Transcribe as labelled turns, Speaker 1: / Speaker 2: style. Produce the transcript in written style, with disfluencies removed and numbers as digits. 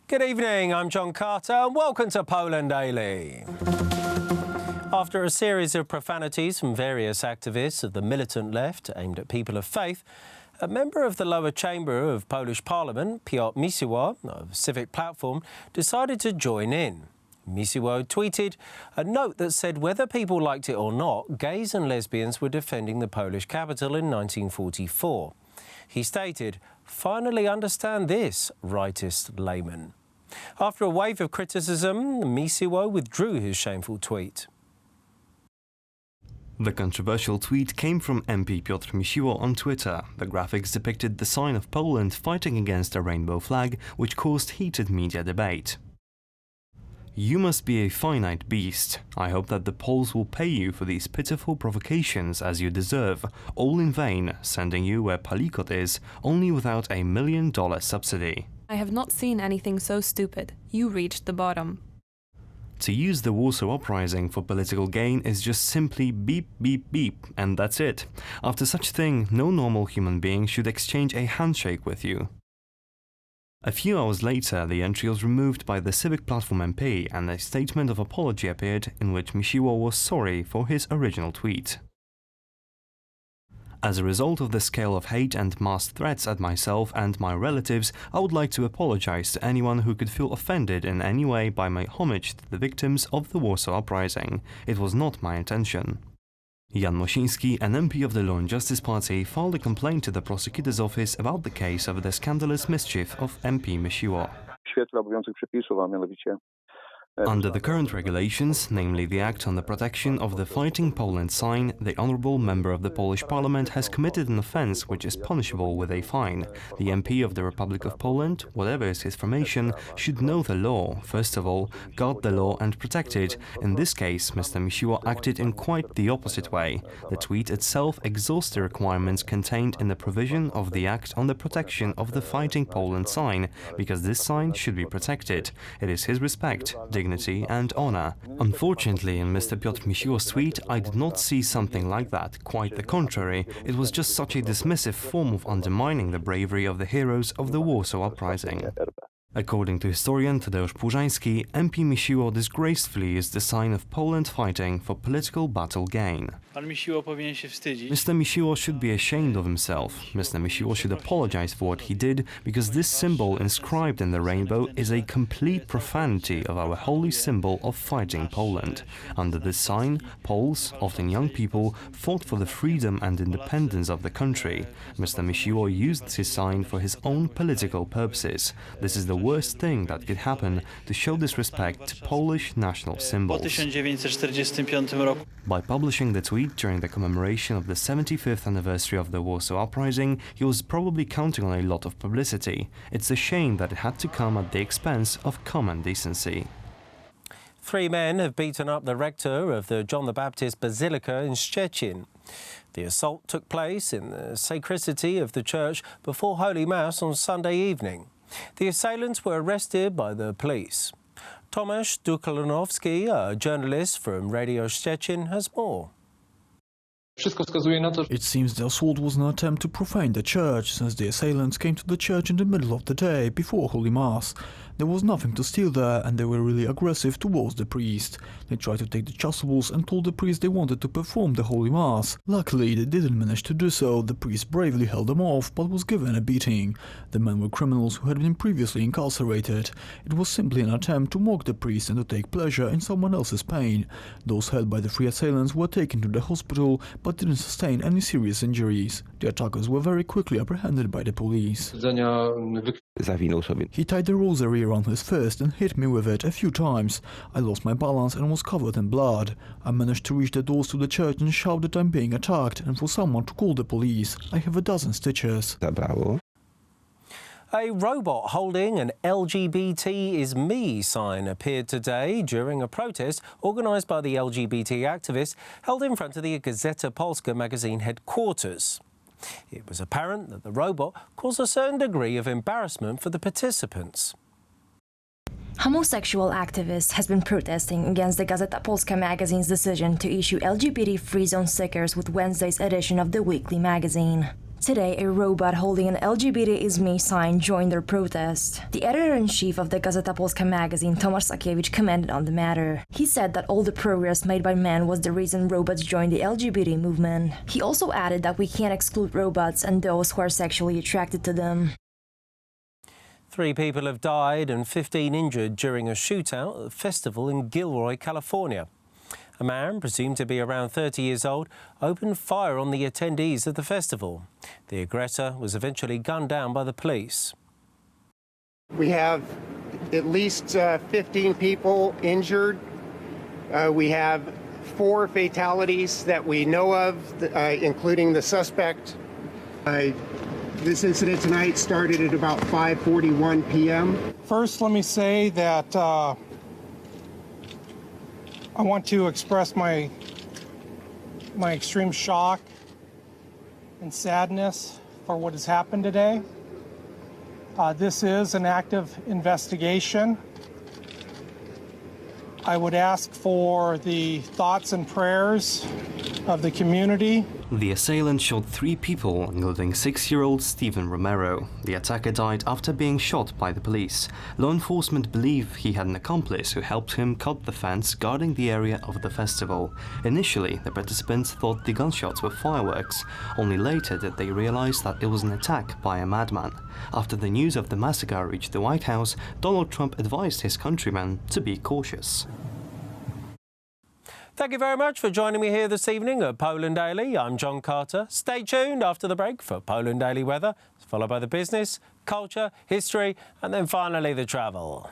Speaker 1: Good evening, I'm John Carter and welcome to Poland Daily. After a series of profanities from various activists of the militant left aimed at people of faith, a member of the lower chamber of Polish Parliament, MEP Misilo, of Civic Platform, decided to join in. Misilo tweeted a note that said whether people liked it or not, gays and lesbians were defending the Polish capital in 1944. He stated, "Finally understand this, rightist layman." After a wave of criticism, Misilo withdrew his shameful tweet.
Speaker 2: The controversial tweet came from MP Piotr Misilo on Twitter. The graphics depicted the sign of Poland fighting against a rainbow flag, which caused heated media debate. "You must be a finite beast. I hope that the Poles will pay you for these pitiful provocations as you deserve, all in vain, sending you where Palikot is, only without a $1 million subsidy."
Speaker 3: I have not seen anything so stupid. You reached the bottom.
Speaker 2: To use the Warsaw Uprising for political gain is just simply beep, beep, beep, and that's it. After such thing, no normal human being should exchange a handshake with you. A few hours later, the entry was removed by the Civic Platform MP and a statement of apology appeared in which Misilo was sorry for his original tweet. As a result of the scale of hate and mass threats at myself and my relatives, I would like to apologize to anyone who could feel offended in any way by my homage to the victims of the Warsaw Uprising. It was not my intention. Jan Mosiński, an MP of the Law and Justice Party, filed a complaint to the prosecutor's office about the case of the scandalous mischief of MP Misilo. Under the current regulations, namely the Act on the Protection of the Fighting Poland sign, the honourable member of the Polish Parliament has committed an offence which is punishable with a fine. The MP of the Republic of Poland, whatever is his formation, should know the law, first of all, guard the law and protect it. In this case, Mr. Misilo acted in quite the opposite way. The tweet itself exhausts the requirements contained in the provision of the Act on the Protection of the Fighting Poland sign, because this sign should be protected. It is his respect, dignity and honor. Unfortunately, in Mr. Piotr Misilo's tweet, I did not see something like that. Quite the contrary, it was just such a dismissive form of undermining the bravery of the heroes of the Warsaw Uprising. According to historian Tadeusz Płużański, MP Misilo disgracefully used the sign of Poland fighting for political battle gain. Mr. Misilo should be ashamed of himself. Mr. Misilo should apologize for what he did, because this symbol inscribed in the rainbow is a complete profanity of our holy symbol of fighting Poland. Under this sign, Poles, often young people, fought for the freedom and independence of the country. Mr. Misilo used his sign for his own political purposes. This is the worst thing that could happen, to show disrespect to Polish national symbols. By publishing the tweet during the commemoration of the 75th anniversary of the Warsaw Uprising, he was probably counting on a lot of publicity. It's a shame that it had to come at the expense of common decency.
Speaker 1: 3 men have beaten up the rector of the John the Baptist Basilica in Szczecin. The assault took place in the sacristy of the church before Holy Mass on Sunday evening. The assailants were arrested by the police. Tomasz Dukalanowski, a journalist from Radio Szczecin, has more.
Speaker 4: It seems the assault was an attempt to profane the church, since the assailants came to the church in the middle of the day, before Holy Mass. There was nothing to steal there, and they were really aggressive towards the priest. They tried to take the chasubles and told the priest they wanted to perform the Holy Mass. Luckily, they didn't manage to do so. The priest bravely held them off, but was given a beating. The men were criminals who had been previously incarcerated. It was simply an attempt to mock the priest and to take pleasure in someone else's pain. Those held by the 3 assailants were taken to the hospital, but didn't sustain any serious injuries. The attackers were very quickly apprehended by the police. He tied the rosary around his fist and hit me with it a few times. I lost my balance and was covered in blood. I managed to reach the doors to the church and shout that I'm being attacked and for someone to call the police. I have a dozen stitches.
Speaker 1: A robot holding an LGBT is me sign appeared today during a protest organised by the LGBT activists held in front of the Gazeta Polska magazine headquarters. It was apparent that the robot caused a certain degree of embarrassment for the participants.
Speaker 5: Homosexual activist has been protesting against the Gazeta Polska magazine's decision to issue LGBT free zone stickers with Wednesday's edition of the weekly magazine. Today, a robot holding an LGBT is me sign joined their protest. The editor-in-chief of the Gazeta Polska magazine, Tomasz Sakiewicz, commented on the matter. He said that all the progress made by men was the reason robots joined the LGBT movement. He also added that we can't exclude robots and those who are sexually attracted to them.
Speaker 1: 3 people have died and 15 injured during a shootout at a festival in Gilroy, California. A man, presumed to be around 30 years old, opened fire on the attendees of the festival. The aggressor was eventually gunned down by the police.
Speaker 6: We have at least 15 people injured. We have 4 fatalities that we know of, including the suspect. This incident tonight started at about 5:41 p.m.
Speaker 7: First, let me say that I want to express my extreme shock and sadness for what has happened today. This is an active investigation. I would ask for the thoughts and prayers of the community.
Speaker 2: The assailant shot 3 people, including 6-year-old Stephen Romero. The attacker died after being shot by the police. Law enforcement believe he had an accomplice who helped him cut the fence guarding the area of the festival. Initially, the participants thought the gunshots were fireworks. Only later did they realize that it was an attack by a madman. After the news of the massacre reached the White House, Donald Trump advised his countrymen to be cautious.
Speaker 1: Thank you very much for joining me here this evening at Poland Daily. I'm John Carter. Stay tuned after the break for Poland Daily weather, followed by the business, culture, history, and then finally the travel.